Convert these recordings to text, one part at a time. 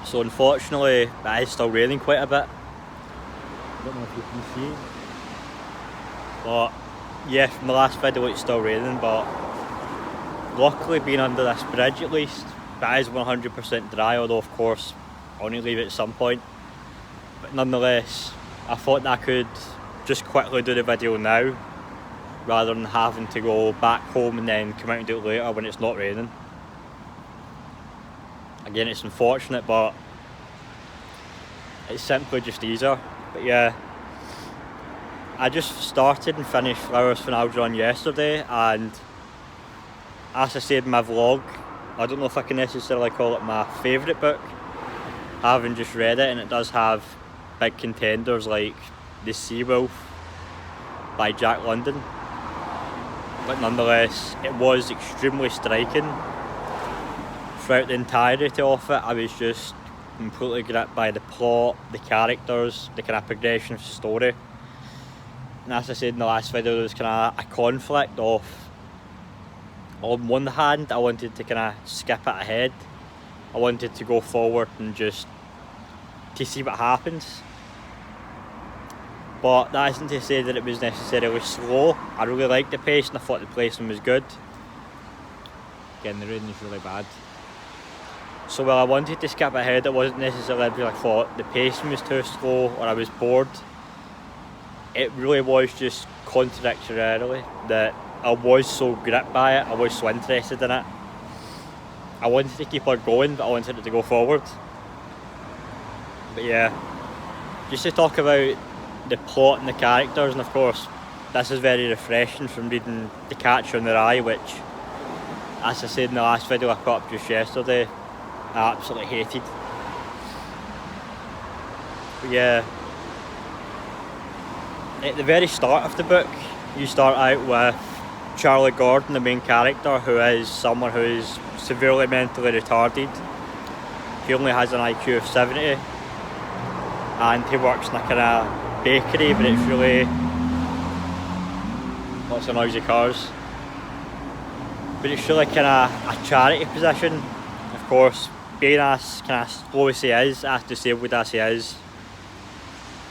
So unfortunately, it is still raining quite a bit. I don't know if you can see. But yeah, from the last video it's still raining, but luckily being under this bridge at least, that is 100% dry, although of course I'll only leave it at some point. But nonetheless, I thought that I could just quickly do the video now, rather than having to go back home and then come out and do it later when it's not raining. Again, it's unfortunate, but it's simply just easier. But yeah, I just started and finished Flowers from Algernon yesterday, and as I said in my vlog, I don't know if I can necessarily call it my favourite book, having just read it, and it does have big contenders like The Sea Wolf by Jack London, but nonetheless it was extremely striking. Throughout the entirety of it, I was just completely gripped by the plot, the characters, the kind of progression of the story. And as I said in the last video, there was kind of a conflict of, on one hand, I wanted to kind of skip it ahead. I wanted to go forward and just to see what happens. But that isn't to say that it was necessarily slow. I really liked the pace and I thought the pacing was good. Again, the rain is really bad. So while I wanted to skip ahead, it wasn't necessarily because I thought the pacing was too slow or I was bored. It really was just contradictory that I was so gripped by it, I was so interested in it. I wanted to keep on going, but I wanted it to go forward. But yeah, just to talk about the plot and the characters, and of course this is very refreshing from reading The Catcher in the Rye, which, as I said in the last video I put up just yesterday, I absolutely hated. But yeah, at the very start of the book, you start out with Charlie Gordon, the main character, who is someone who is severely mentally retarded. He only has an IQ of 70, and he works in a kind of bakery, but it's really lots of noisy cars. But it's really kind of a charity position. Of course, being as kind of slow as he is, as disabled as he is,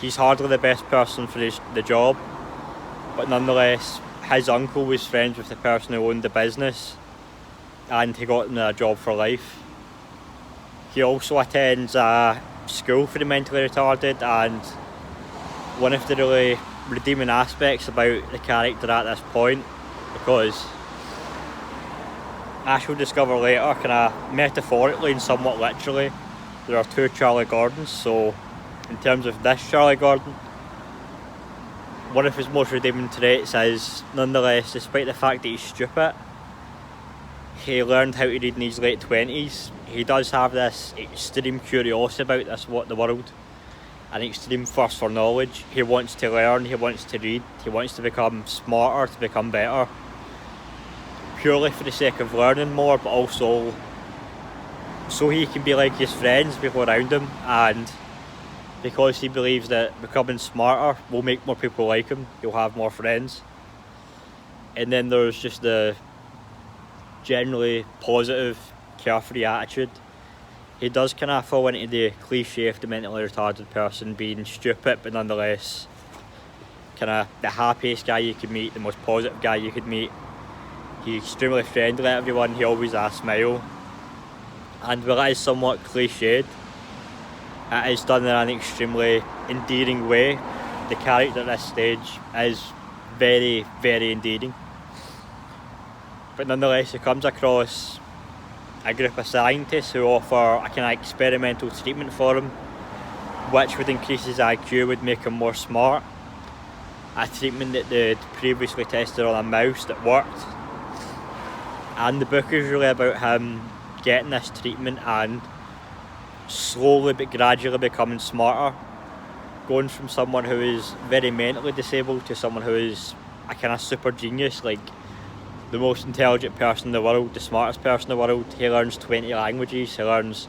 he's hardly the best person for the job. But nonetheless, his uncle was friends with the person who owned the business, and he got him a job for life. He also attends a school for the mentally retarded, and one of the really redeeming aspects about the character at this point, because I shall discover later, kind of metaphorically and somewhat literally, there are two Charlie Gordons. So in terms of this Charlie Gordon, one of his most redeeming traits is, nonetheless, despite the fact that he's stupid, he learned how to read in his late 20s. He does have this extreme curiosity about the world, an extreme thirst for knowledge. He wants to learn, he wants to read, he wants to become smarter, to become better, purely for the sake of learning more, but also so he can be like his friends, people around him, and because he believes that becoming smarter will make more people like him, he'll have more friends. And then there's just the generally positive, carefree attitude. He does kind of fall into the cliche of the mentally retarded person being stupid, but nonetheless kind of the happiest guy you could meet, the most positive guy you could meet. He's extremely friendly to everyone, he always has a smile. And while it is somewhat cliched, it is done in an extremely endearing way. The character at this stage is very, very endearing. But nonetheless, he comes across a group of scientists who offer a kind of experimental treatment for him, which would increase his IQ, would make him more smart. A treatment that they'd previously tested on a mouse that worked. And the book is really about him getting this treatment and slowly but gradually becoming smarter, going from someone who is very mentally disabled to someone who is a kind of super genius, like the most intelligent person in the world, the smartest person in the world. He learns 20 languages, he learns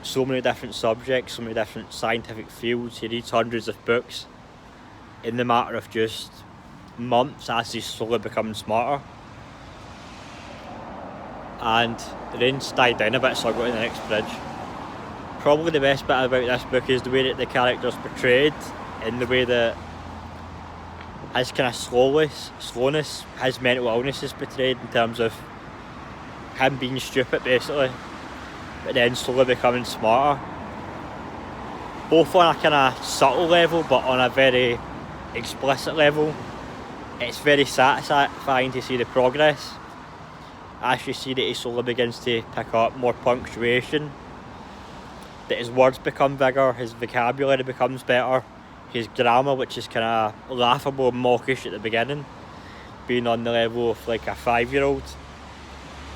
so many different subjects, so many different scientific fields. He reads hundreds of books in the matter of just months as he's slowly becoming smarter. And the rain's died down a bit, so I'll go to the next bridge. probably the best bit about this book is the way that the character's portrayed, and the way that his kind of slowness, his mental illness is portrayed in terms of him being stupid basically, but then slowly becoming smarter. Both on a kind of subtle level, but on a very explicit level. It's very satisfying to see the progress. As you see that he slowly begins to pick up more punctuation, that his words become bigger, his vocabulary becomes better, his grammar, which is kind of laughable and mawkish at the beginning, being on the level of like a 5-year-old,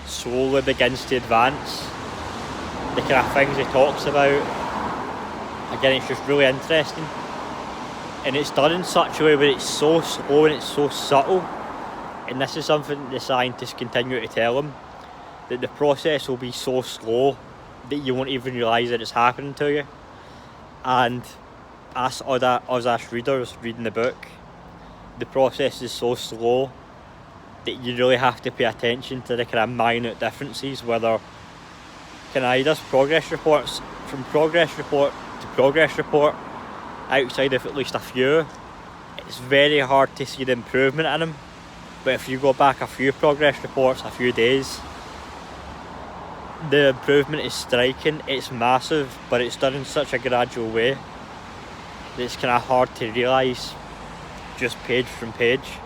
slowly begins to advance. The kind of things he talks about, again, it's just really interesting. And it's done in such a way where it's so slow and it's so subtle. And this is something the scientists continue to tell him, that the process will be so slow that you won't even realise that it's happening to you. And us as readers reading the book, the process is so slow that you really have to pay attention to the kind of minute differences, whether kind of he does progress reports, from progress report to progress report, outside of at least a few, it's very hard to see the improvement in him. But if you go back a few progress reports, a few days, the improvement is striking, it's massive, but it's done in such a gradual way that it's kind of hard to realise just page from page.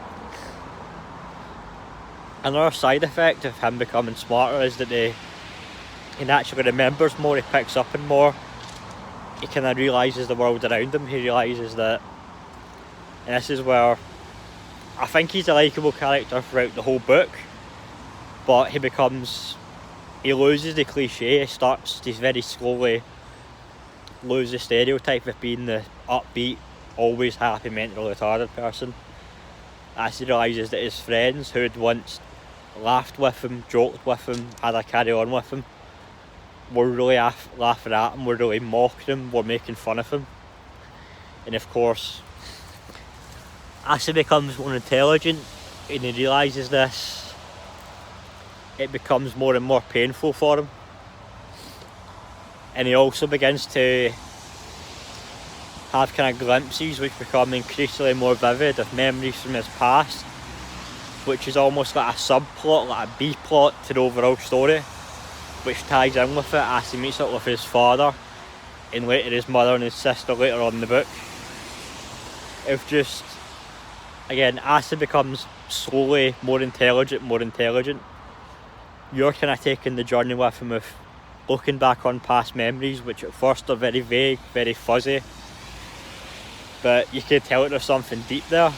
Another side effect of him becoming smarter is that he naturally remembers more, he picks up on more, he kind of realises the world around him, he realises that, and this is where I think he's a likeable character throughout the whole book, but he loses the cliche, he starts to very slowly lose the stereotype of being the upbeat, always happy, mentally retarded person, as he realises that his friends who had once laughed with him, joked with him, had a carry on with him, were really laughing at him, were really mocking him, were making fun of him. And of course, as he becomes more intelligent and he realises this, it becomes more and more painful for him. And he also begins to have kind of glimpses which become increasingly more vivid of memories from his past, which is almost like a subplot, like a B-plot to the overall story, which ties in with it as he meets up with his father and later his mother and his sister later on in the book. It's just, again, as he becomes slowly more intelligent, you're kind of taking the journey with him of looking back on past memories, which at first are very vague, very fuzzy, but you can tell that there's something deep there.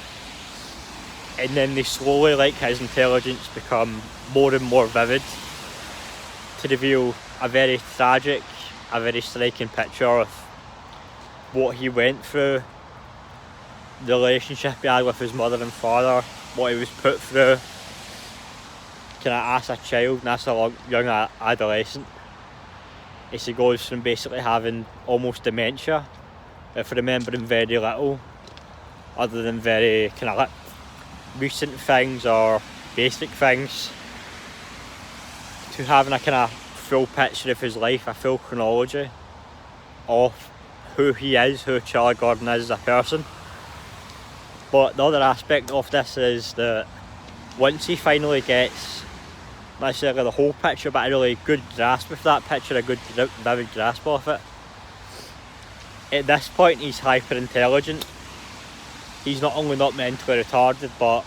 And then they slowly, like his intelligence, become more and more vivid to reveal a very tragic, a very striking picture of what he went through, the relationship he had with his mother and father, what he was put through, kind of as a child and as a young adolescent. As he goes from basically having almost dementia, of remembering very little, other than very kind of recent things or basic things, to having a kind of full picture of his life, a full chronology of who he is, who Charlie Gordon is as a person. But the other aspect of this is that once he finally gets not necessarily the whole picture, but a really good grasp of that picture, a good vivid grasp of it, at this point he's hyper intelligent. He's not only not mentally retarded, but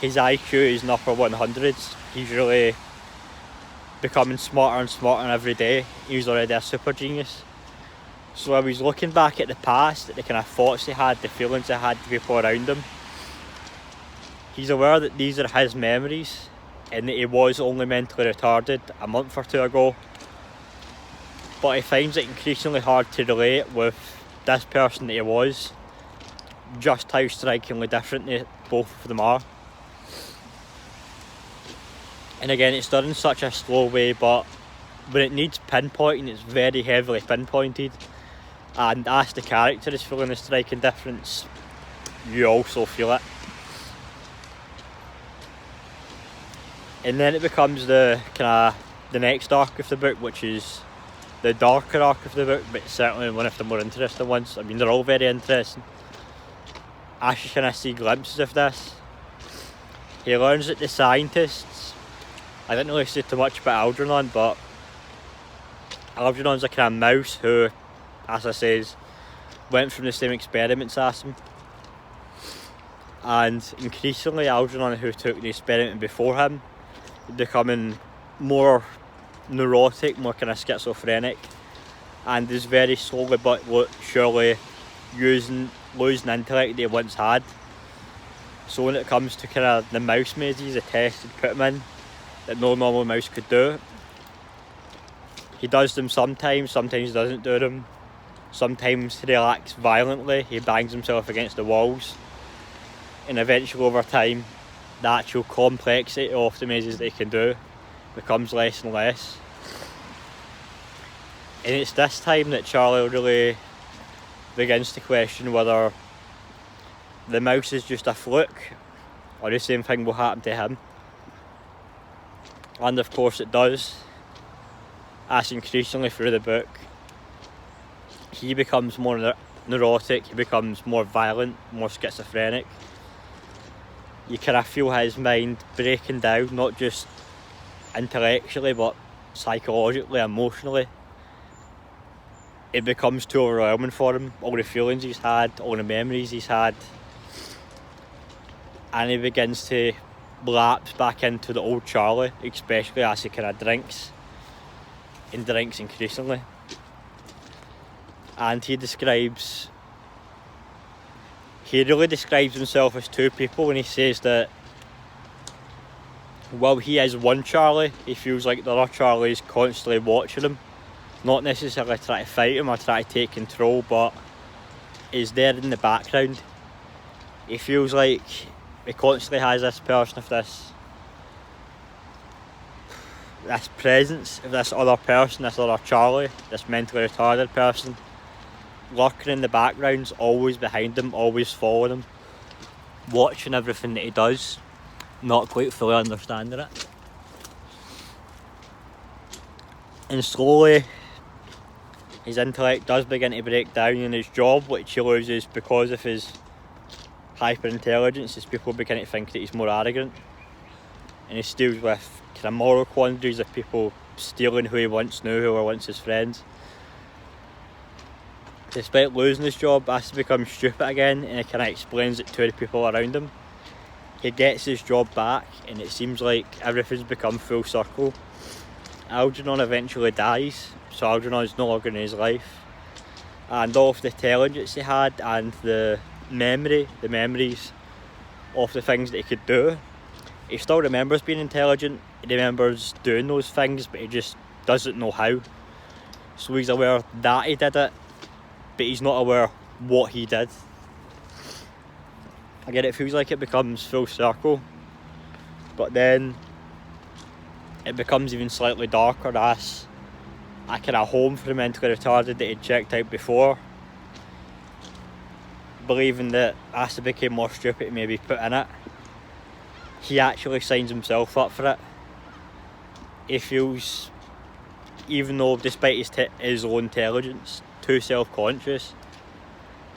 his IQ is in upper 100s. He's really becoming smarter and smarter every day. He's already a super genius. So I was looking back at the past, at the kind of thoughts he had, the feelings he had to people around him. He's aware that these are his memories and that he was only mentally retarded a month or two ago. But he finds it increasingly hard to relate with this person that he was, just how strikingly different both of them are. And again, it's done in such a slow way, but when it needs pinpointing, it's very heavily pinpointed. And as the character is feeling the striking difference, you also feel it. And then it becomes the next arc of the book, which is the darker arc of the book, but certainly one of the more interesting ones. I mean, they're all very interesting. Ash kind of see glimpses of this. He learns that the scientists, I didn't really say too much about Algernon, but Algernon's a kind of mouse who, as I says, went from the same experiments as him. And increasingly Algernon, who took the experiment before him, becoming more neurotic, more kind of schizophrenic, and is very slowly but surely losing intellect that he once had. So when it comes to kind of the mouse mazes, the tests he'd put him in that no normal mouse could do, he does them sometimes he doesn't do them. Sometimes he reacts violently, he bangs himself against the walls, and eventually over time the actual complexity of the mazes that he can do becomes less and less. And it's this time that Charlie really begins to question whether the mouse is just a fluke or the same thing will happen to him. And of course it does. As increasingly through the book, he becomes more neurotic, he becomes more violent, more schizophrenic. You kind of feel his mind breaking down, not just intellectually but psychologically, emotionally. It becomes too overwhelming for him, all the feelings he's had, all the memories he's had, and he begins to lapse back into the old Charlie, especially as he kind of drinks increasingly. And he really describes himself as two people when he says that while he is one Charlie, he feels like the other Charlie is constantly watching him, not necessarily trying to fight him or try to take control, but is there in the background. He feels like he constantly has this person of this presence of this other person, this other Charlie, this mentally retarded person, lurking in the backgrounds, always behind him, always following him, watching everything that he does, not quite fully understanding it. And slowly his intellect does begin to break down in his job, which he loses because of his hyper intelligence, as people begin to think that he's more arrogant, and he deals with kind of moral quandaries of people stealing who he once knew, who were once his friends. Despite losing his job, he has to become stupid again, and he kind of explains it to the people around him. He gets his job back, and it seems like everything's become full circle. Algernon eventually dies, so Algernon is no longer in his life, and all of the intelligence he had and the memories of the things that he could do, he still remembers being intelligent, he remembers doing those things, but he just doesn't know how. So he's aware that he did it, but he's not aware what he did. Again, it feels like it becomes full circle, but then it becomes even slightly darker as a kind of home for the mentally retarded that he'd checked out before, believing that as he became more stupid he maybe put in it, he actually signs himself up for it. He feels, even though despite his low intelligence, too self-conscious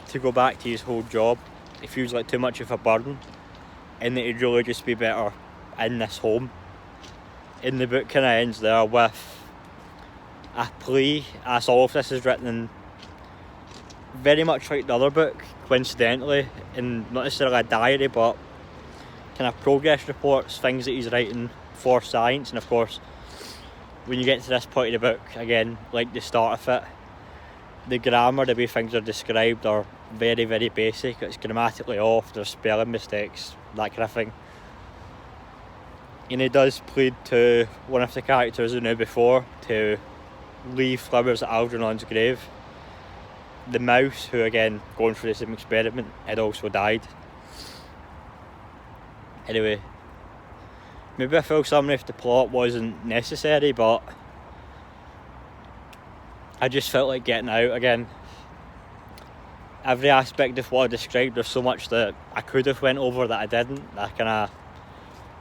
to go back to his whole job. He feels like too much of a burden, and that he'd really just be better in this home. And the book kind of ends there with a plea, as all of this is written in very much like the other book, coincidentally, and not necessarily a diary, but kind of progress reports, things that he's writing for science. And of course, when you get to this point of the book, again, like the start of it, the grammar, the way things are described are very, very basic. It's grammatically off, there's spelling mistakes, that kind of thing. And he does plead to one of the characters who knew before to leave flowers at Algernon's grave. The mouse, who again, going through the same experiment, had also died. Anyway, maybe a full summary of the plot wasn't necessary, but I just felt like getting out again. Every aspect of what I described, there's so much that I could have went over that I didn't. I kind of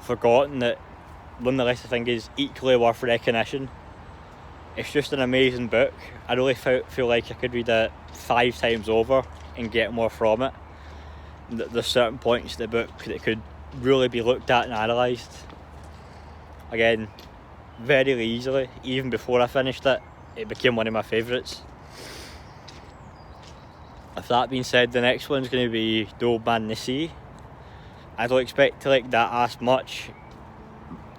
forgotten that nonetheless I think is equally worth recognition. It's just an amazing book. I really feel like I could read it 5 times over and get more from it. There's certain points in the book that could really be looked at and analysed. Again, very easily, even before I finished it, it became one of my favourites. With that being said, the next one's going to be The Old Man and the Sea. I don't expect to like that as much.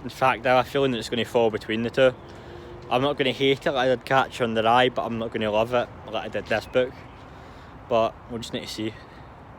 In fact, I have a feeling that it's going to fall between the two. I'm not going to hate it like I did Catcher in the Rye, but I'm not going to love it like I did this book. But we'll just need to see.